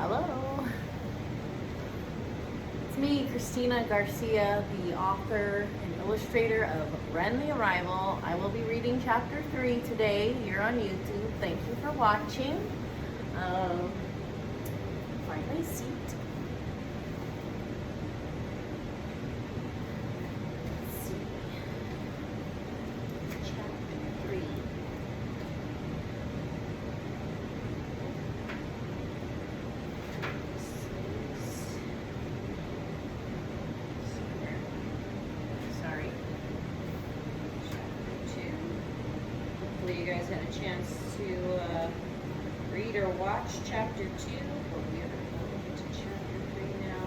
Hello. It's me, Christina Garcia, the author and illustrator of REN the Arrival. I will be reading chapter 3 today here on YouTube. Thank you for watching. Find my seat. Let's see. Chapter 3. Sorry. Chapter 2. Hopefully you guys had a chance to read or watch chapter 2, but we are going into chapter 3 now.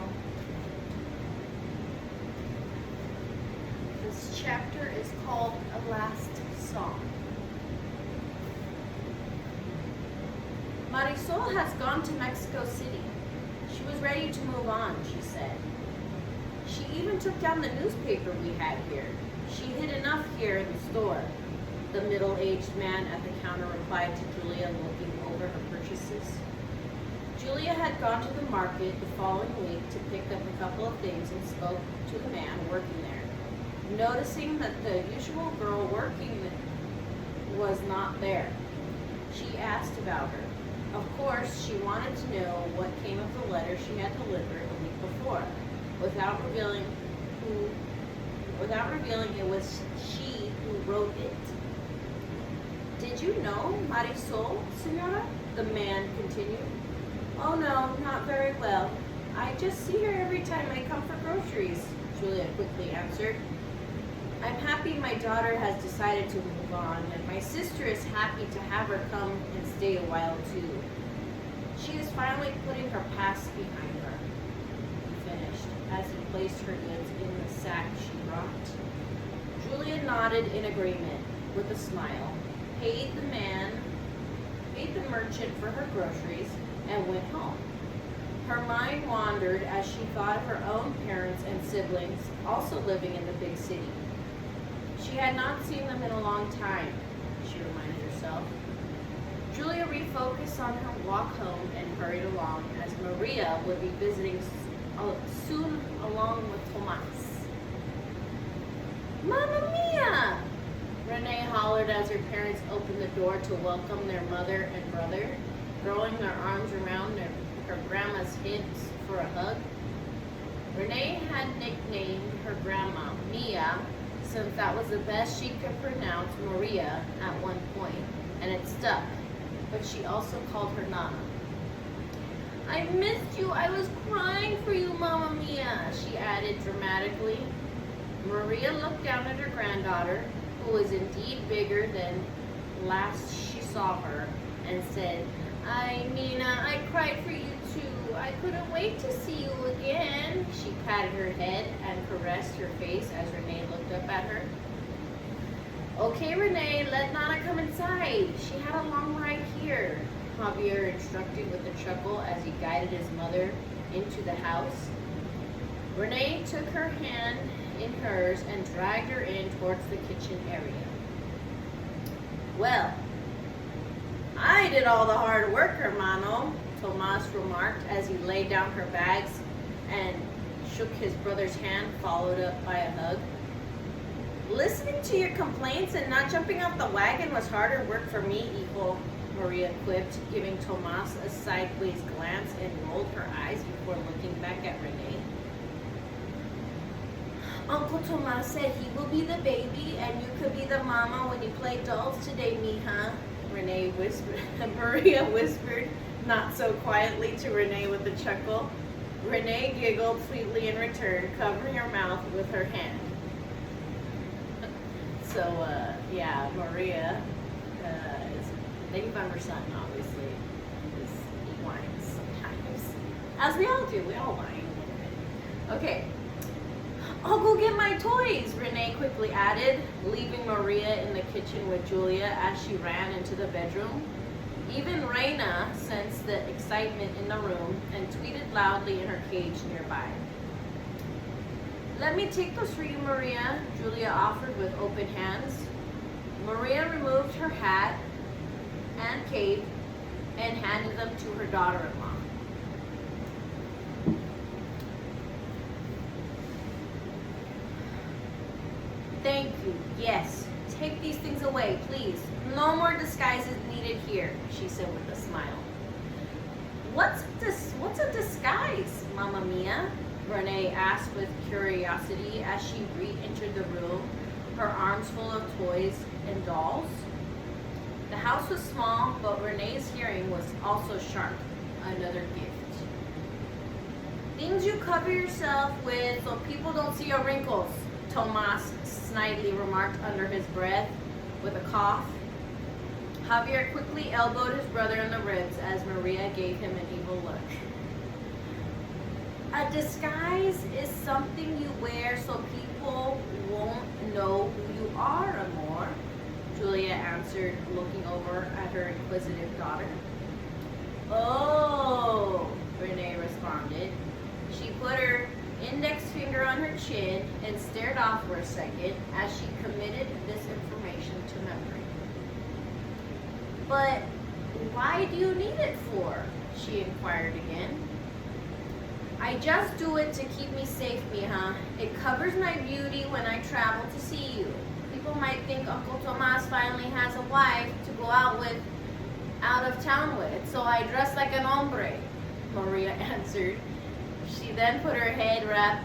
This chapter is called A Last Song. Marisol has gone to Mexico City. She was ready to move on, she said. She even took down the newspaper we had here. She hid enough here in the store. The middle-aged man at the counter replied to Julia, looking over her purchases. Julia had gone to the market the following week to pick up a couple of things and spoke to the man working there. Noticing that the usual girl working was not there, she asked about her. Of course, she wanted to know what came of the letter she had delivered a week before, without revealing it was she who wrote it. Did you know Marisol, Senora? The man continued. Oh no, not very well. I just see her every time I come for groceries, Julia quickly answered. I'm happy my daughter has decided to move on, and my sister is happy to have her come and stay a while too. She is finally putting her past behind her, he finished, as he placed her goods in the sack she brought. Julia nodded in agreement with a smile, paid the merchant for her groceries, and went home. Her mind wandered as she thought of her own parents and siblings also living in the big city. She had not seen them in a long time, she reminded herself. Julia refocused on her walk home and hurried along, as Maria would be visiting soon along with Tomas. Mamma mia! Renee hollered as her parents opened the door to welcome their mother and brother, throwing their arms around her grandma's hips for a hug. Renee had nicknamed her grandma Mia, since that was the best she could pronounce Maria at one point, and it stuck, but she also called her Nana. I missed you. I was crying for you, Mamma Mia, she added dramatically. Maria looked down at her granddaughter, who was indeed bigger than last she saw her, and said, I cried for you too. I couldn't wait to see you again. She patted her head and caressed her face as Renee looked up at her. Okay, Renee, let Nana come inside. She had a long ride here, Javier instructed with a chuckle as he guided his mother into the house. Renee took her hand in hers and dragged her in towards the kitchen area. Well, I did all the hard work, hermano, Tomas remarked as he laid down her bags and shook his brother's hand, followed up by a hug. Listening to your complaints and not jumping off the wagon was harder work for me, hijo, Maria quipped, giving Tomas a sideways glance and rolled her eyes before looking back at Renee. Uncle Tomas said he will be the baby and you could be the mama when you play dolls today, mija, Renee whispered. Maria whispered, not so quietly, to Renee with a chuckle. Renee giggled sweetly in return, covering her mouth with her hand. So, Maria thank you for her son, obviously, because he whines sometimes. As we all do, we all whine a little bit. Okay. I'll go get my toys, Renee quickly added, leaving Maria in the kitchen with Julia as she ran into the bedroom. Even Reina sensed the excitement in the room and tweeted loudly in her cage nearby. Let me take those for you, Maria, Julia offered with open hands. Maria removed her hat and cape and handed them to her daughter-in-law. things away, please. No more disguises needed here, she said with a smile. What's a disguise, Mamma Mia? Renee asked with curiosity as she re-entered the room, her arms full of toys and dolls. The house was small, but Renee's hearing was also sharp. Another gift. Things you cover yourself with so people don't see your wrinkles, Tomas snidely remarked under his breath with a cough. Javier quickly elbowed his brother in the ribs as Maria gave him an evil look. A disguise is something you wear so people won't know who you are, Amor, Julia answered, looking over at her inquisitive daughter. Oh, Renee responded. She put her index finger on her chin and stared off for a second as she committed this information to memory. But why do you need it for? She inquired again. I just do it to keep me safe, mija. It covers my beauty when I travel to see you. People might think Uncle Tomas finally has a wife to go out of town with, so I dress like an hombre, Maria answered. She then put on her head wrap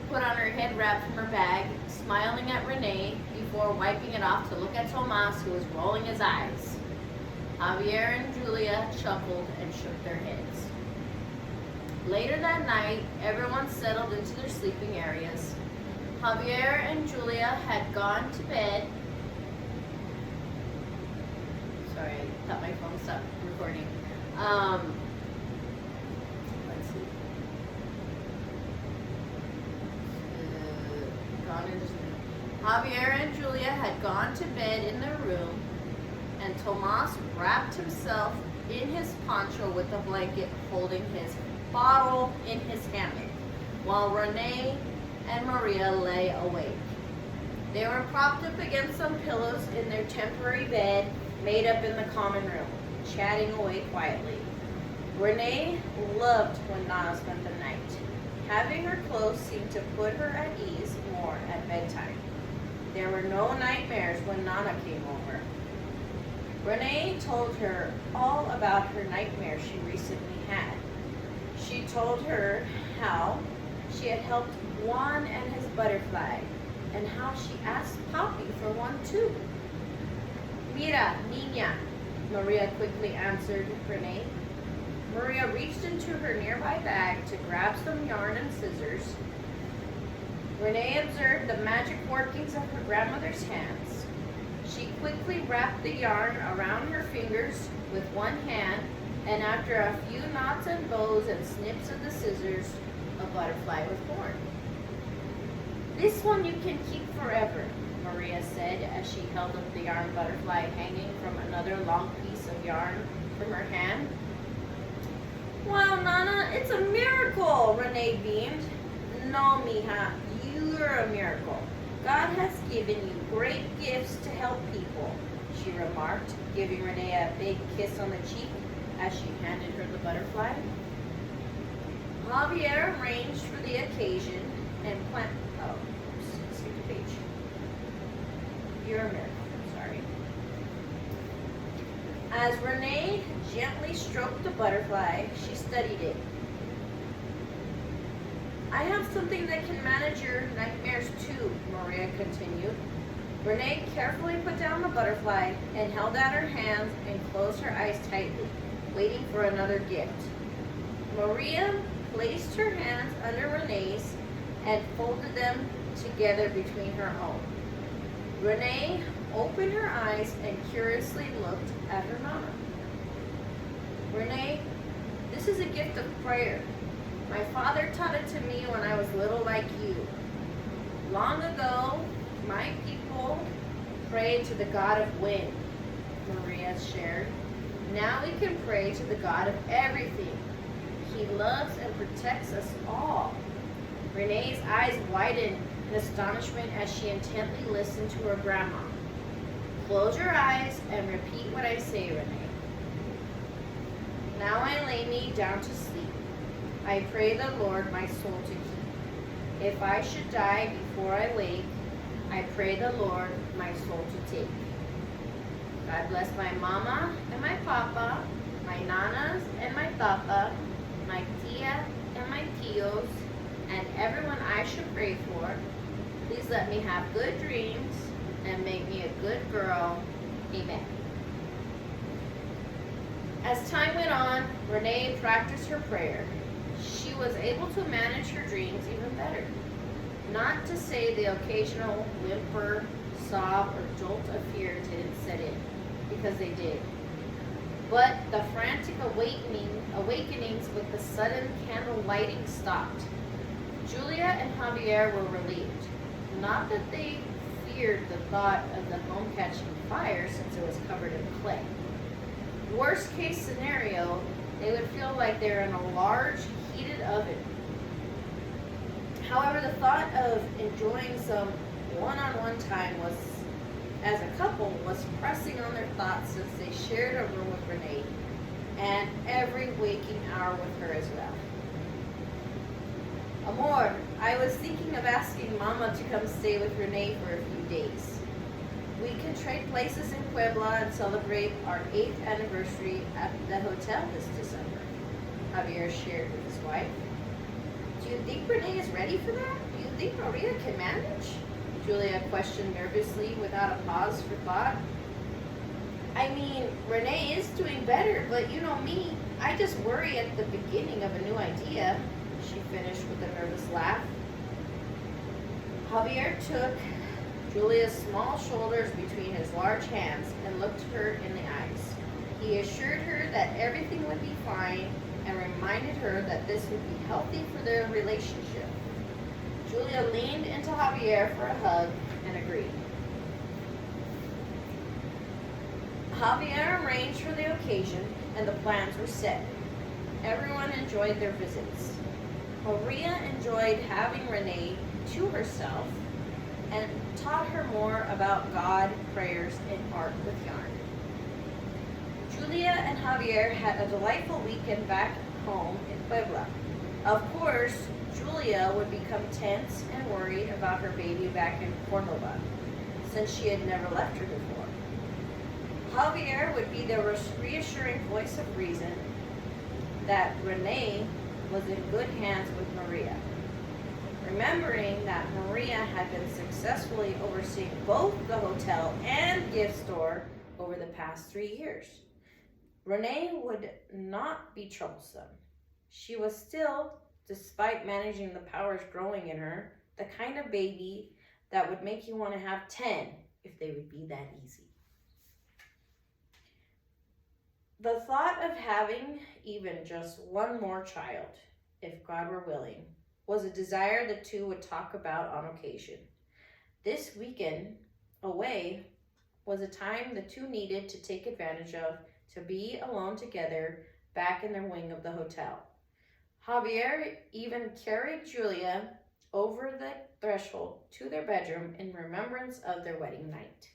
from her bag, smiling at Renee before wiping it off to look at Tomas, who was rolling his eyes. Javier and Julia chuckled and shook their heads. Later that night, everyone settled into their sleeping areas. Javier and Julia had gone to bed. Sorry, I thought my phone stopped recording. Let's see. Javier and Julia had gone to bed in their room, and Tomas wrapped himself in his poncho with a blanket, holding his bottle in his hammock, while Renee and Maria lay awake. They were propped up against some pillows in their temporary bed made up in the common room, chatting away quietly. Renee loved when Nana spent the night. Having her close seemed to put her at ease more at bedtime. There were no nightmares when Nana came over. Renee told her all about her nightmare she recently had. She told her how she had helped Juan and his butterfly, and how she asked Papi for one too. Mira, niña, Maria quickly answered Renee. Maria reached into her nearby bag to grab some yarn and scissors. Renee observed the magic workings of her grandmother's hands. She quickly wrapped the yarn around her fingers with one hand, and after a few knots and bows and snips of the scissors, a butterfly was born. This one you can keep forever, Maria said as she held up the yarn butterfly hanging from another long piece of yarn from her hand. Wow, Nana, it's a miracle, Renee beamed. No, mija, you're a miracle. God has given you great gifts to help people, she remarked, giving Renee a big kiss on the cheek as she handed her the butterfly. Javier arranged for the occasion and skip the page. You're a miracle, sorry. As Renee gently stroked the butterfly, she studied it. I have something that can manage your nightmares too, Maria continued. Renee carefully put down the butterfly and held out her hands and closed her eyes tightly, waiting for another gift. Maria placed her hands under Renee's and folded them together between her own. Renee opened her eyes and curiously looked at her Nana. Renee, this is a gift of prayer. My father taught it to me when I was little like you. Long ago, my people prayed to the God of wind, Maria shared. Now we can pray to the God of everything. He loves and protects us all. Renee's eyes widened in astonishment as she intently listened to her grandma. Close your eyes and repeat what I say, Renee. Now I lay me down to sleep. I pray the Lord my soul to keep. If I should die before I wake, I pray the Lord my soul to take. God bless my mama and my papa, my nanas and my tata, my tia and my tios, and everyone I should pray for. Please let me have good dreams and make me a good girl. Amen. As time went on, Renee practiced her prayer. She was able to manage her dreams even better. Not to say the occasional whimper, sob, or jolt of fear didn't set in, because they did. But the frantic awakenings with the sudden candle lighting stopped. Julia and Javier were relieved. Not that they feared the thought of the home catching fire since it was covered in clay. Worst case scenario, they would feel like they're in a large heated oven. However, the thought of enjoying some one-on-one time was, as a couple, was pressing on their thoughts since they shared a room with Renee and every waking hour with her as well. Amor, I was thinking of asking Mama to come stay with Renee for a few days. We can trade places in Puebla and celebrate our 8th anniversary at the hotel this December, Javier shared with his wife. Do you think Renee is ready for that? Do you think Maria can manage? Julia questioned nervously without a pause for thought. I mean, Renee is doing better, but you know me, I just worry at the beginning of a new idea, she finished with a nervous laugh. Javier took Julia's small shoulders between his large hands and looked her in the eyes. He assured her that everything would be fine and reminded her that this would be healthy for their relationship. Julia leaned into Javier for a hug and agreed. Javier arranged for the occasion and the plans were set. Everyone enjoyed their visits. Maria enjoyed having Renee to herself and taught her more about God, prayers, and art with yarn. Julia and Javier had a delightful weekend back home in Puebla. Of course, Julia would become tense and worried about her baby back in Córdoba, since she had never left her before. Javier would be the reassuring voice of reason that Renee was in good hands with Maria. Remembering that Maria had been successfully overseeing both the hotel and gift store over the past 3 years. Renee would not be troublesome. She was still, despite managing the powers growing in her, the kind of baby that would make you want to have 10 if they would be that easy. The thought of having even just one more child, if God were willing, was a desire the two would talk about on occasion. This weekend away was a time the two needed to take advantage of to be alone together back in their wing of the hotel. Javier even carried Julia over the threshold to their bedroom in remembrance of their wedding night.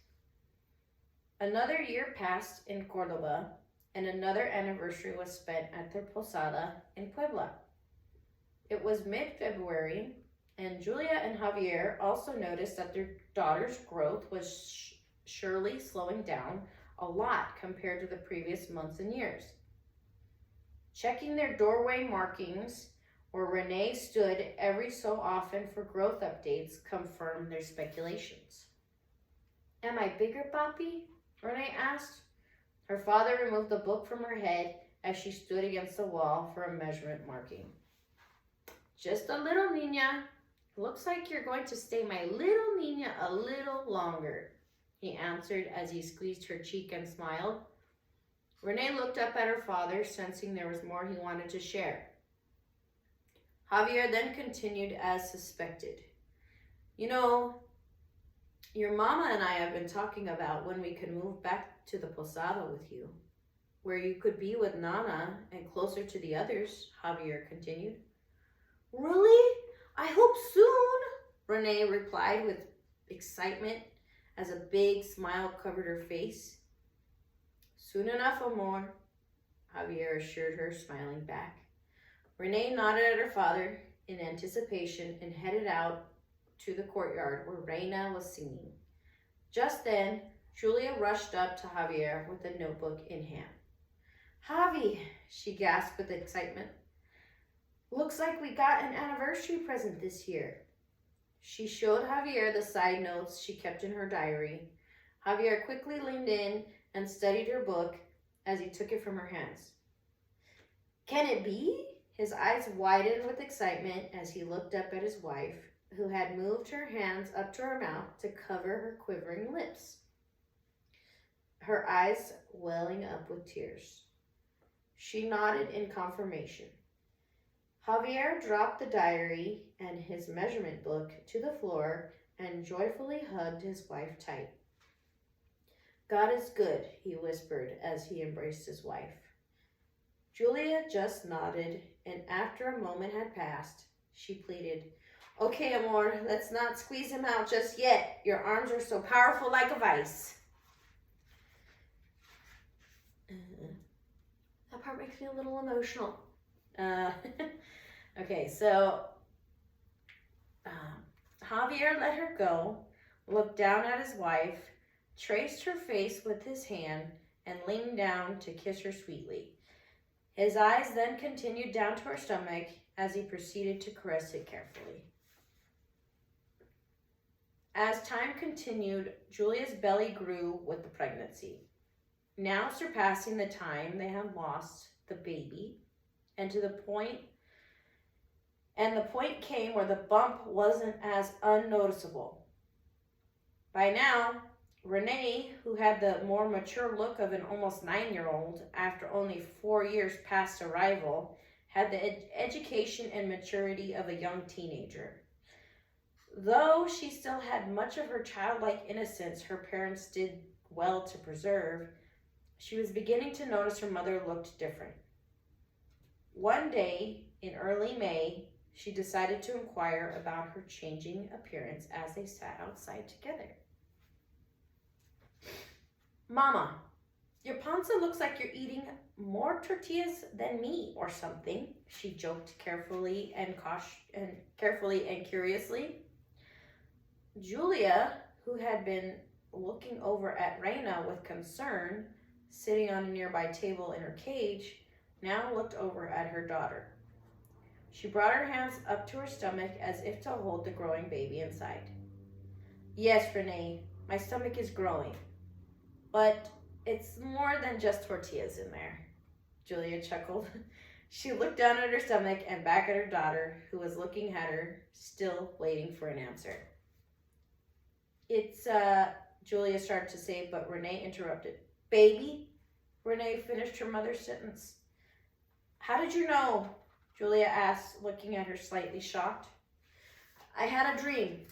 Another year passed in Córdoba, and another anniversary was spent at their posada in Puebla. It was mid-February, and Julia and Javier also noticed that their daughter's growth was surely slowing down a lot compared to the previous months and years. Checking their doorway markings, where Renee stood every so often for growth updates, confirmed their speculations. Am I bigger, Papi? Renee asked. Her father removed the book from her head as she stood against the wall for a measurement marking. Just a little, Niña. Looks like you're going to stay my little Niña a little longer, he answered as he squeezed her cheek and smiled. Renee looked up at her father, sensing there was more he wanted to share. Javier then continued as suspected. You know, your mama and I have been talking about when we can move back to the posada with you, where you could be with Nana and closer to the others, Javier continued. Really? I hope soon, Renee replied with excitement as a big smile covered her face. Soon enough, amor, Javier assured her, smiling back. Renee nodded at her father in anticipation and headed out to the courtyard where Reina was singing. Just then, Julia rushed up to Javier with a notebook in hand. "Javi," she gasped with excitement. "Looks like we got an anniversary present this year." She showed Javier the side notes she kept in her diary. Javier quickly leaned in and studied her book as he took it from her hands. "Can it be?" His eyes widened with excitement as he looked up at his wife, who had moved her hands up to her mouth to cover her quivering lips, her eyes welling up with tears. She nodded in confirmation. Javier dropped the diary and his measurement book to the floor and joyfully hugged his wife tight. "God is good," he whispered as he embraced his wife. Julia just nodded, and after a moment had passed, she pleaded, "Okay, amor, let's not squeeze him out just yet. Your arms are so powerful like a vice." That part makes me a little emotional. Okay, so Javier let her go, looked down at his wife, traced her face with his hand, and leaned down to kiss her sweetly. His eyes then continued down to her stomach as he proceeded to caress it carefully. As time continued, Julia's belly grew with the pregnancy, now surpassing the time they had lost the baby, and the point came where the bump wasn't as unnoticeable. By now, Renee, who had the more mature look of an almost 9-year-old after only 4 years past arrival, had the education and maturity of a young teenager. Though she still had much of her childlike innocence her parents did well to preserve, she was beginning to notice her mother looked different. One day, in early May, she decided to inquire about her changing appearance as they sat outside together. "Mama, your panza looks like you're eating more tortillas than me or something," she joked carefully and curiously. Julia, who had been looking over at Reina with concern, sitting on a nearby table in her cage, now looked over at her daughter. She brought her hands up to her stomach as if to hold the growing baby inside. "Yes, Renee, my stomach is growing, but it's more than just tortillas in there," Julia chuckled. She looked down at her stomach and back at her daughter, who was looking at her, still waiting for an answer. Julia started to say, but Renee interrupted. "Baby?" Renee finished her mother's sentence. "How did you know?" Julia asked, looking at her slightly shocked. "I had a dream.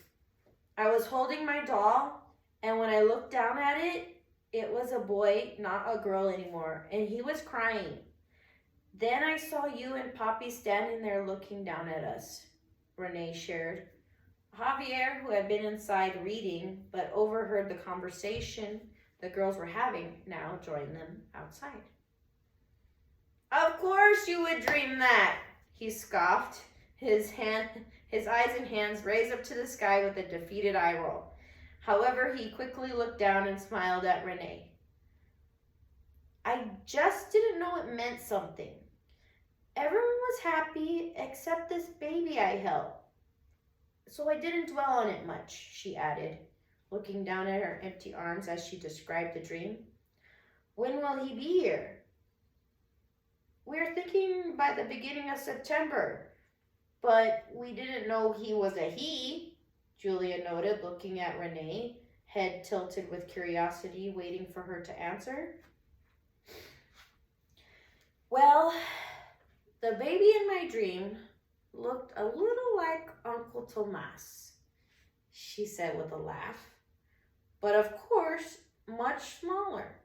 I was holding my doll, and when I looked down at it, it was a boy, not a girl anymore, and he was crying. Then I saw you and Poppy standing there looking down at us," Renee shared. Javier, who had been inside reading but overheard the conversation the girls were having, now joined them outside. "Of course you would dream that," he scoffed, his eyes and hands raised up to the sky with a defeated eye roll. However, he quickly looked down and smiled at Renee. "I just didn't know it meant something. Everyone was happy except this baby I held. So I didn't dwell on it much," she added, looking down at her empty arms as she described the dream. "When will he be here?" "We're thinking by the beginning of September, but we didn't know he was a he," Julia noted, looking at Renee, head tilted with curiosity, waiting for her to answer. "Well, the baby in my dream looked a little like Uncle Tomas," she said with a laugh, "but of course, much smaller.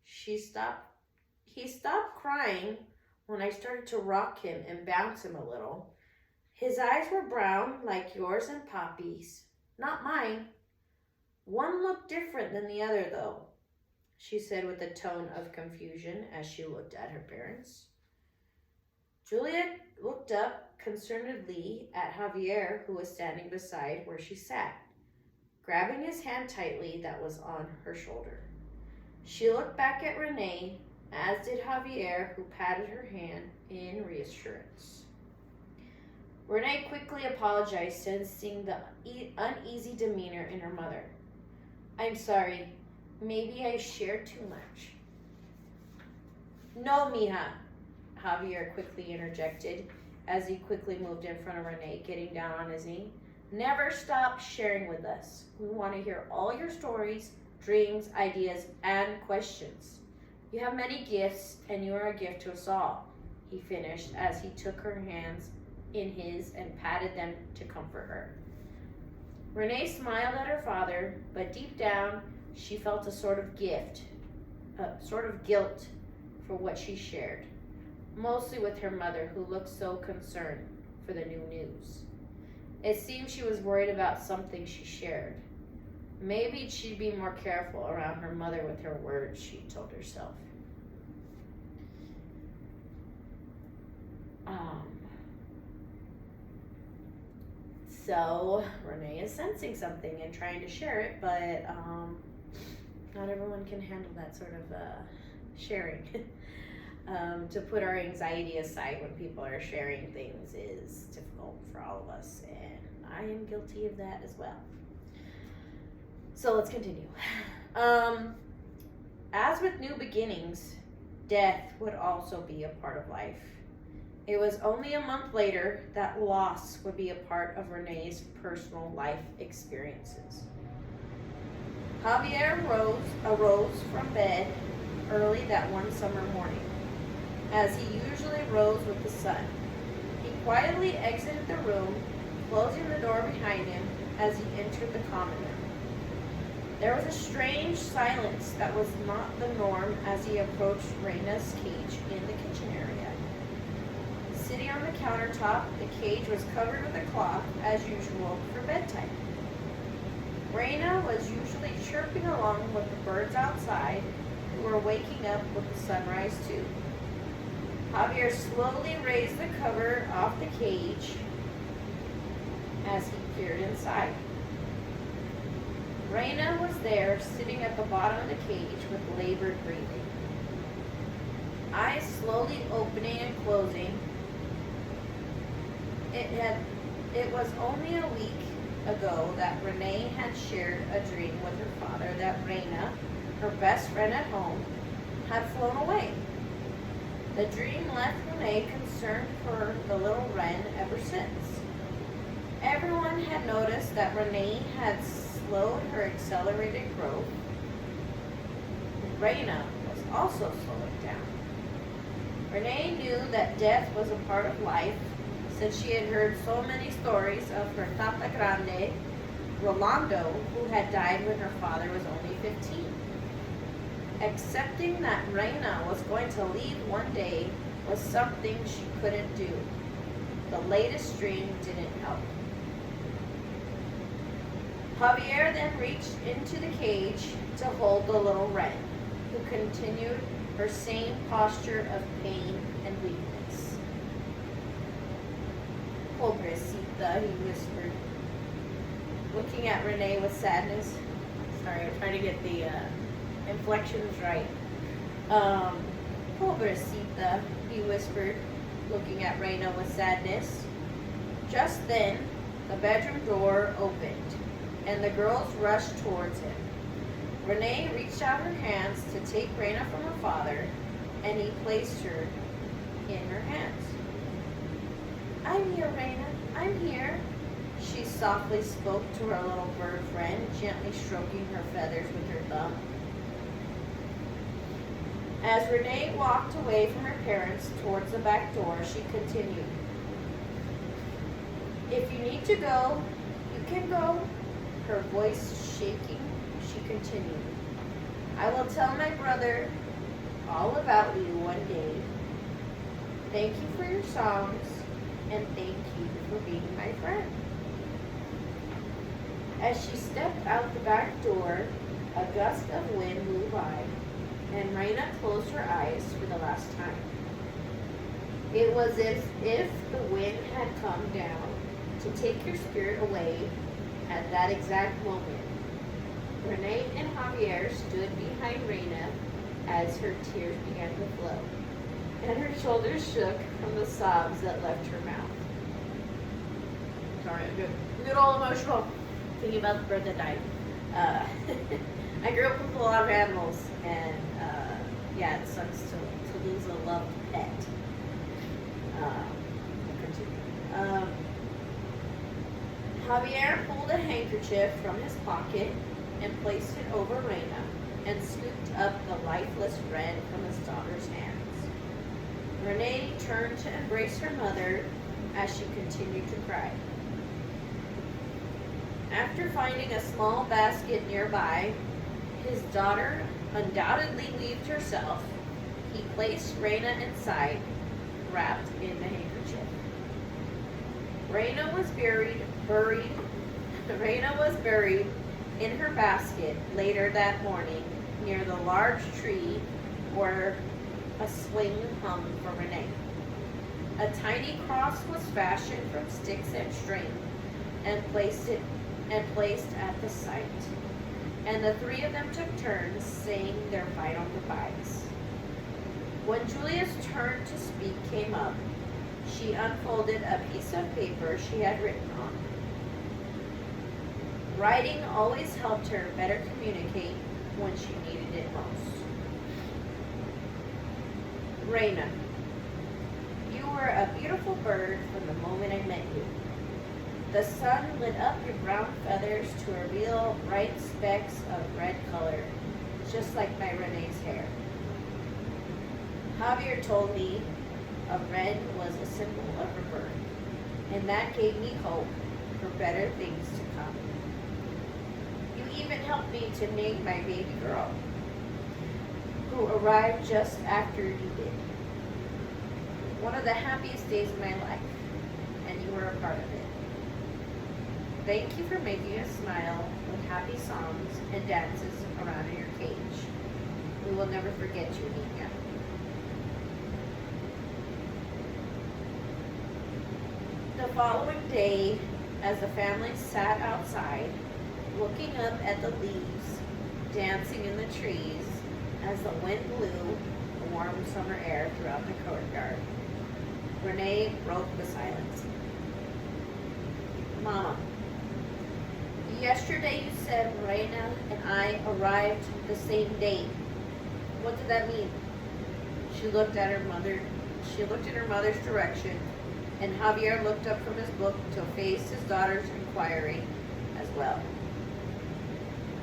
He stopped crying when I started to rock him and bounce him a little. His eyes were brown like yours and Poppy's, not mine. One looked different than the other, though," she said with a tone of confusion as she looked at her parents. Julia looked up concernedly at Javier, who was standing beside where she sat, grabbing his hand tightly that was on her shoulder. She looked back at Renee, as did Javier, who patted her hand in reassurance. Renee quickly apologized, sensing the uneasy demeanor in her mother. I'm sorry. Maybe I shared too much. No, mija, Javier quickly interjected as he quickly moved in front of Renee, getting down on his knee. Never stop sharing with us. We want to hear all your stories, dreams, ideas, and questions. You have many gifts, and you are a gift to us all, he finished as he took her hands in his and patted them to comfort her. Renee smiled at her father, but deep down she felt a sort of guilt for what she shared, mostly with her mother, who looked so concerned for the new news. It seemed she was worried about something she shared. Maybe she'd be more careful around her mother with her words, she told herself. So Renee is sensing something and trying to share it, but not everyone can handle that sort of sharing. To put our anxiety aside when people are sharing things is difficult for all of us, and I am guilty of that as well. So let's continue. As with new beginnings, death would also be a part of life. It was only a month later that loss would be a part of Renee's personal life experiences. Javier arose from bed early that one summer morning, as he usually rose with the sun. He quietly exited the room, closing the door behind him as he entered the common room. There was a strange silence that was not the norm as he approached Reina's cage in the kitchen area. Sitting on the countertop, the cage was covered with a cloth, as usual, for bedtime. Reina was usually chirping along with the birds outside, who were waking up with the sunrise too. Javier slowly raised the cover off the cage as he peered inside. Reina was there, sitting at the bottom of the cage with labored breathing. Eyes slowly opening and closing. It was only a week ago that Renee had shared a dream with her father that Reina, her best friend at home, had flown away. The dream left Renee concerned for the little Ren ever since. Everyone had noticed that Renee had slowed her accelerated growth. Reina was also slowing down. Renee knew that death was a part of life, since she had heard so many stories of her Tata Grande, Rolando, who had died when her father was only 15. Accepting that Reina was going to leave one day was something she couldn't do. The latest dream didn't help. Javier then reached into the cage to hold the little Ren, who continued her same posture of pain and weakness. Pobrecita, he whispered, looking at Renee with sadness. Sorry, I'm trying to get the inflections right. Pobrecita, he whispered, looking at Reina with sadness. Just then, the bedroom door opened, and the girls rushed towards him. Renee reached out her hands to take Reina from her father, and he placed her in her hands. I'm here, Reina. I'm here. She softly spoke to her little bird friend, gently stroking her feathers with her thumb. As Renee walked away from her parents towards the back door, she continued. If you need to go, you can go. Her voice shaking, she continued. I will tell my brother all about you one day. Thank you for your songs, and thank you for being my friend. As she stepped out the back door, a gust of wind blew by, and Reina closed her eyes for the last time. It was as if the wind had come down to take your spirit away at that exact moment. Renee and Javier stood behind Reina as her tears began to flow, and her shoulders shook from the sobs that left her mouth. Sorry, I'm getting all emotional thinking about the bird that died. I grew up with a lot of animals, and yeah, it sucks to lose a loved pet. Javier pulled a handkerchief from his pocket and placed it over Reina and scooped up the lifeless Ren from his daughter's hands. Renee turned to embrace her mother as she continued to cry. After finding a small basket nearby, his daughter undoubtedly weaved herself. He placed Reina inside, wrapped in the handkerchief. Reina was buried in her basket later that morning near the large tree where a swing hung for Renee. A tiny cross was fashioned from sticks and string and placed at the site. And the three of them took turns saying their final goodbyes. When Julia's turn to speak came up, she unfolded a piece of paper she had written on. Writing always helped her better communicate when she needed it most. Reina, you were a beautiful bird from the moment I met you. The sun lit up your brown feathers to reveal bright specks of red color, just like my Renee's hair. Javier told me a red was a symbol of a bird, and that gave me hope for better things to come. You even helped me to name my baby girl, who arrived just after you did. One of the happiest days of my life, and you were a part of it. Thank you for making us smile with happy songs and dances around in your cage. We will never forget you, Nina. The following day, as the family sat outside, looking up at the leaves dancing in the trees as the wind blew the warm summer air throughout the courtyard, Renee broke the silence. Mama, yesterday you said Reina and I arrived the same day. What did that mean? She looked at her mother. She looked in her mother's direction, and Javier looked up from his book to face his daughter's inquiry as well.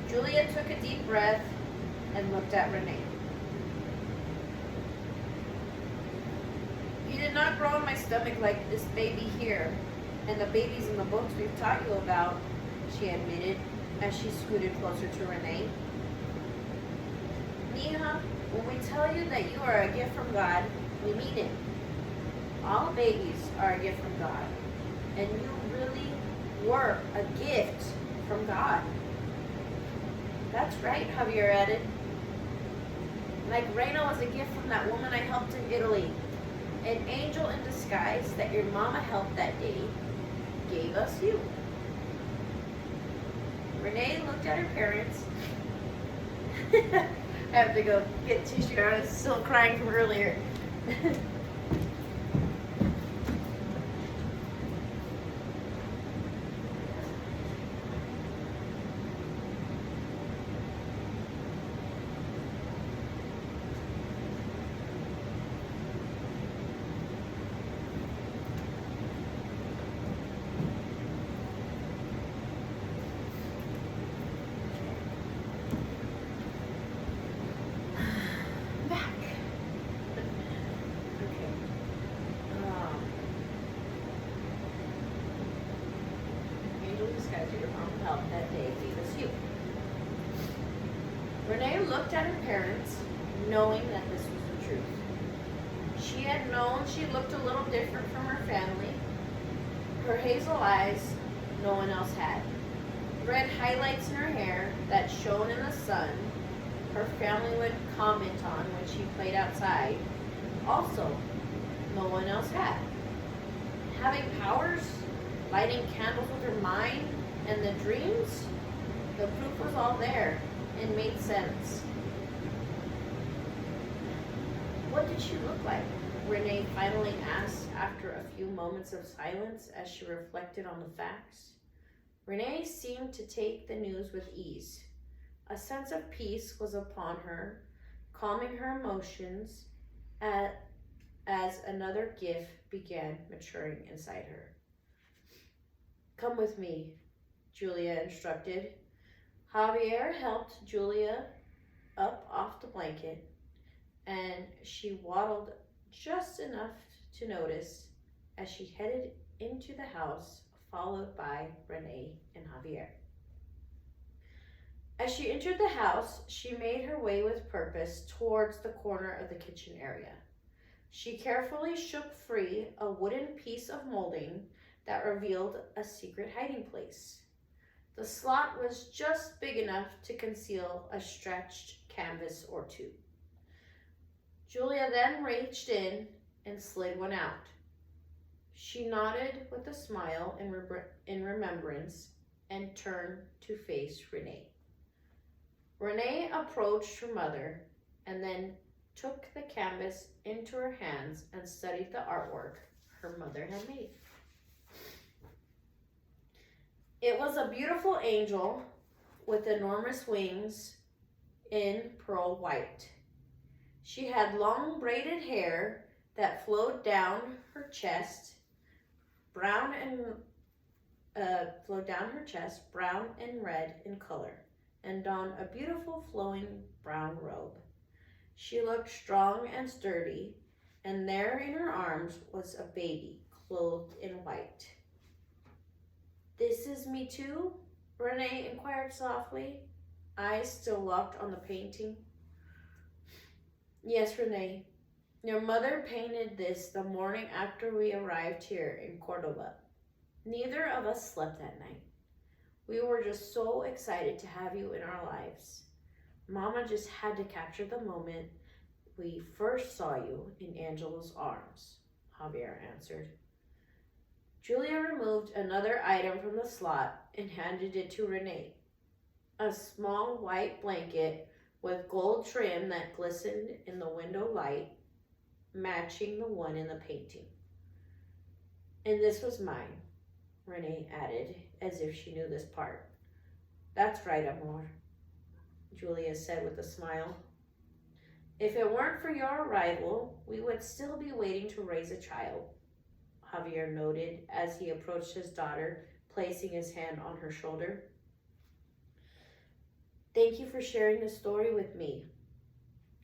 Julia took a deep breath and looked at Renee. You did not grow in my stomach like this baby here and the babies in the books we've taught you about, she admitted as she scooted closer to Renee. Neha, when we tell you that you are a gift from God, we mean it. All babies are a gift from God, and you really were a gift from God. That's right, Javier added. Like Reina was a gift from that woman I helped in Italy. An angel in disguise that your mama helped that day gave us you. Renee looked at her parents. I have to go get tissue. I was still crying from earlier. That day gave us you. Renee looked at her parents, knowing that this was the truth. She had known she looked a little different from her family. Her hazel eyes, no one else had. Red highlights in her hair that shone in the sun, her family would comment on when she played outside. Also, no one else had. Having powers, lighting candles with her mind, and the dreams, the proof was all there and made sense. What did she look like? Renee finally asked after a few moments of silence as she reflected on the facts. Renee seemed to take the news with ease. A sense of peace was upon her, calming her emotions as another gift began maturing inside her. Come with me, Julia instructed. Javier helped Julia up off the blanket, and she waddled just enough to notice as she headed into the house, followed by Renee and Javier. As she entered the house, she made her way with purpose towards the corner of the kitchen area. She carefully shook free a wooden piece of molding that revealed a secret hiding place. The slot was just big enough to conceal a stretched canvas or two. Julia then reached in and slid one out. She nodded with a smile in remembrance and turned to face Renee. Renee approached her mother and then took the canvas into her hands and studied the artwork her mother had made. It was a beautiful angel with enormous wings in pearl white. She had long braided hair that flowed down her chest, brown and red in color, and donned a beautiful flowing brown robe. She looked strong and sturdy, and there in her arms was a baby clothed in white. This is me too? Renee inquired softly, eyes still locked on the painting. Yes, Renee. Your mother painted this the morning after we arrived here in Cordoba. Neither of us slept that night. We were just so excited to have you in our lives. Mama just had to capture the moment we first saw you in Angela's arms, Javier answered. Julia removed another item from the slot and handed it to Renee. A small white blanket with gold trim that glistened in the window light, matching the one in the painting. And this was mine, Renee added, as if she knew this part. That's right, amor, Julia said with a smile. If it weren't for your arrival, we would still be waiting to raise a child, Javier noted as he approached his daughter, placing his hand on her shoulder. Thank you for sharing the story with me,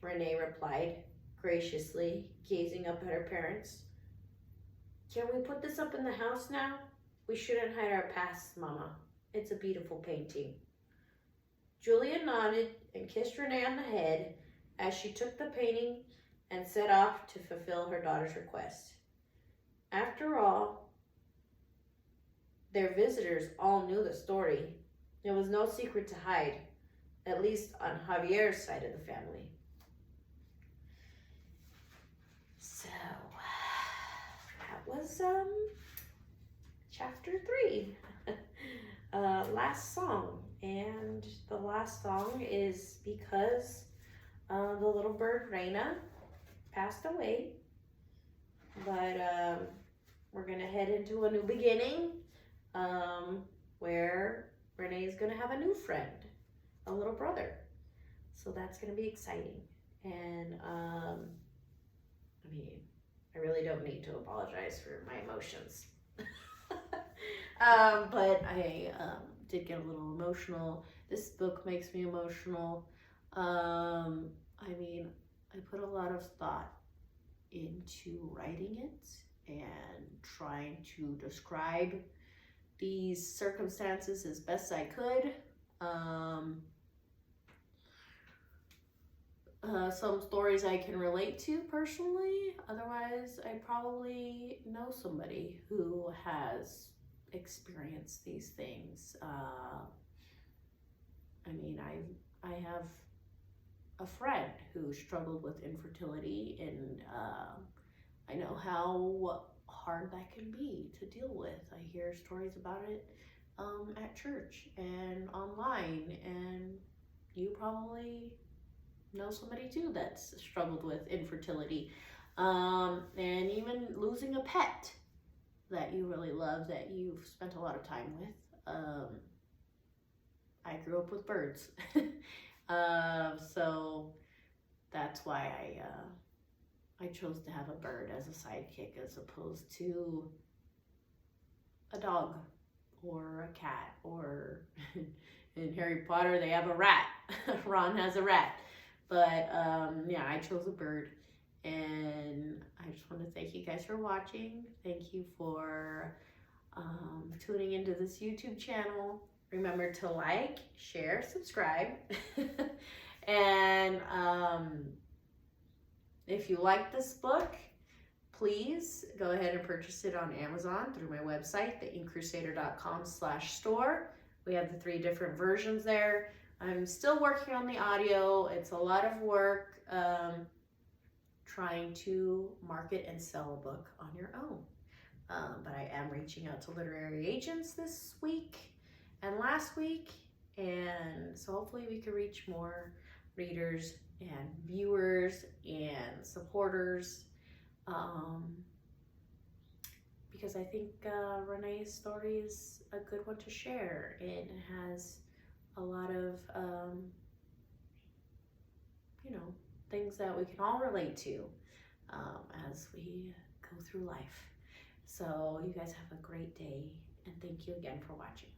Renee replied, graciously, gazing up at her parents. Can we put this up in the house now? We shouldn't hide our past, Mama. It's a beautiful painting. Julia nodded and kissed Renee on the head as she took the painting and set off to fulfill her daughter's request. After all, their visitors all knew the story. There was no secret to hide, at least on Javier's side of the family. So, that was chapter 3, last song. And the last song is because the little bird Reina passed away. But we're going to head into a new beginning where Renee is going to have a new friend, a little brother. So that's going to be exciting. And I really don't need to apologize for my emotions. But I did get a little emotional. This book makes me emotional. I put a lot of thought into writing it and trying to describe these circumstances as best I could. Some stories I can relate to personally. Otherwise, I probably know somebody who has experienced these things. I have a friend who struggled with infertility, and I know how hard that can be to deal with. I hear stories about it at church and online, and you probably know somebody too that's struggled with infertility, and even losing a pet that you really love, that you've spent a lot of time with. I grew up with birds, so that's why I chose to have a bird as a sidekick as opposed to a dog or a cat, or in Harry Potter they have a rat. Ron has a rat. But yeah, I chose a bird, and I just want to thank you guys for watching. Thank you for tuning into this YouTube channel. Remember to like, share, subscribe. And if you like this book, please go ahead and purchase it on Amazon through my website, theinkcrusader.com/store. We have the 3 different versions there. I'm still working on the audio. It's a lot of work trying to market and sell a book on your own. But I am reaching out to literary agents this week and last week. And so hopefully we can reach more readers and viewers and supporters. Because I think Renee's story is a good one to share. It has a lot of, things that we can all relate to as we go through life. So you guys have a great day, and thank you again for watching.